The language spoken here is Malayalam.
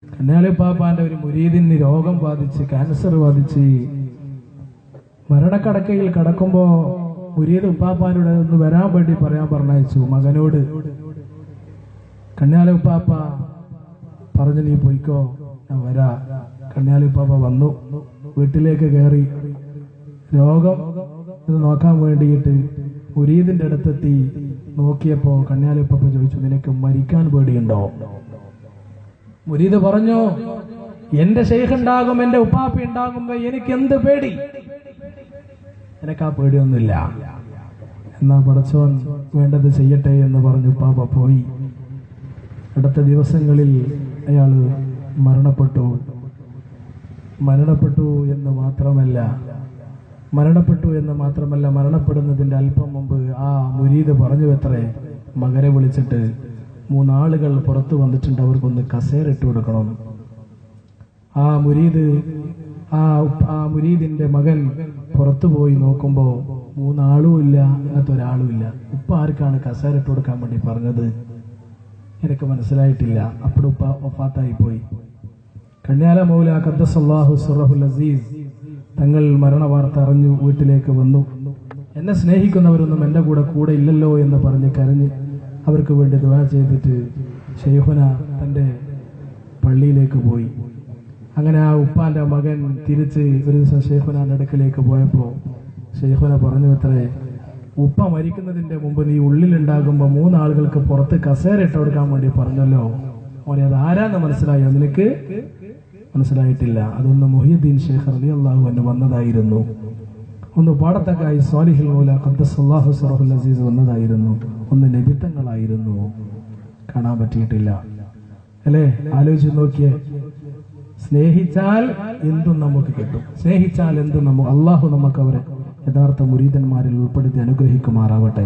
കന്യാലുപ്പാപ്പാന്റെ ഒരു മുരീദിന് രോഗം ബാധിച്ച്, ക്യാൻസർ ബാധിച്ച് മരണക്കടക്കയിൽ കടക്കുമ്പോ മുരീദ് ഉപ്പാപ്പാനോട് ഒന്ന് വരാൻ വേണ്ടി പറയാൻ പറഞ്ഞയച്ചു മകനോട്. കന്യാലുപ്പാപ്പ പറഞ്ഞു, നീ പോയിക്കോ, ഞാൻ വരാ. കന്യാലുപ്പാപ്പ വന്നു, വീട്ടിലേക്ക് കയറി. രോഗം ഇത് നോക്കാൻ വേണ്ടിയിട്ട് മുരീദിന്റെ അടുത്തെത്തി നോക്കിയപ്പോ കന്യാലുപ്പാപ്പ ചോദിച്ചു, നിനക്ക് മരിക്കാൻ പേടിയുണ്ടോ? മുരീദ് പറഞ്ഞു, എന്റെ ശൈഖ് ഉണ്ടാകും, എന്റെ ഉപ്പാപ്പ ഉണ്ടാകുമ്പോ എനിക്ക് എന്ത് പേടി? എനിക്ക് ആ പേടിയൊന്നുമില്ല. എന്നാ പടച്ചോൻ വേണ്ടത് ചെയ്യട്ടെ എന്ന് പറഞ്ഞു ഉപ്പാപ്പ പോയി. അടുത്ത ദിവസങ്ങളിൽ അയാള് മരണപ്പെട്ടു എന്ന് മാത്രമല്ല മരണപ്പെടുന്നതിന്റെ അല്പം മുമ്പ് ആ മുരീദ് പറഞ്ഞു എത്രേ, മകനെ വിളിച്ചിട്ട് 3 ആളുകൾ പുറത്തു വന്നിട്ടുണ്ട്, അവർക്കൊന്ന് കസേര ഇട്ട് കൊടുക്കണം. ആ മുരീദിന്റെ മകൻ പുറത്തു പോയി നോക്കുമ്പോ 3 ആളും ഇല്ല, അങ്ങനത്തെ ഒരാളും ഇല്ല. ഉപ്പ ആർക്കാണ് കസേര ഇട്ട് കൊടുക്കാൻ വേണ്ടി പറഞ്ഞത്? എനിക്ക് മനസ്സിലായിട്ടില്ല. അപ്പോൾ ഉപ്പ വഫാത്തായി പോയി. കന്യാല മൗല ഖദ്ദസല്ലാഹു സിറഹുൽ അസീസ് തങ്ങൾ മരണ വാർത്ത അറിഞ്ഞു വീട്ടിലേക്ക് വന്നു. എന്നെ സ്നേഹിക്കുന്നവരൊന്നും എന്റെ കൂടെ ഇല്ലല്ലോ എന്ന് പറഞ്ഞ് കരഞ്ഞ് അവർക്ക് വേണ്ടി ദുആ ചെയ്തിട്ട് ശൈഖുന തന്റെ പള്ളിയിലേക്ക് പോയി. അങ്ങനെ ആ ഉപ്പാന്റെ മകൻ തിരിച്ച് ഒരു ദിവസം ശൈഖുനാന്റെ അടുക്കലേക്ക് പോയപ്പോ ശൈഖുന പറഞ്ഞു അത്രേ, ഉപ്പ മരിക്കുന്നതിന്റെ മുമ്പ് നീ ഉള്ളിലുണ്ടാകുമ്പോ 3 ആളുകൾക്ക് പുറത്ത് കസേര ഇട്ട് കൊടുക്കാൻ വേണ്ടി പറഞ്ഞല്ലോ, മോനെ അത് ആരാന്ന് മനസ്സിലായോ? നിനക്ക് മനസ്സിലായിട്ടില്ല. അതൊന്ന് മുഹ്യിദ്ദീൻ ശൈഖ് റളിയല്ലാഹു അൻഹു വന്നതായിരുന്നു. ഒന്ന് പാടത്തക്കായി സ്വാലിഹുൽ മൗല ഖദ്ദസല്ലാഹു സിറഹുൽ അസീസ് വന്നതായിരുന്നു. ഒന്ന് നബിത്തങ്ങളായിരുന്നു. കാണാൻ പറ്റിയിട്ടില്ല അല്ലേ? ആലോചിച്ച് നോക്കിയേ. സ്നേഹിച്ചാൽ എന്തും നമുക്ക് കിട്ടും. സ്നേഹിച്ചാൽ എന്തും അള്ളാഹു നമുക്ക് അവരെ യഥാർത്ഥ മുരീദന്മാരിൽ ഉൾപ്പെടുത്തി അനുഗ്രഹിക്കുമാറാവട്ടെ.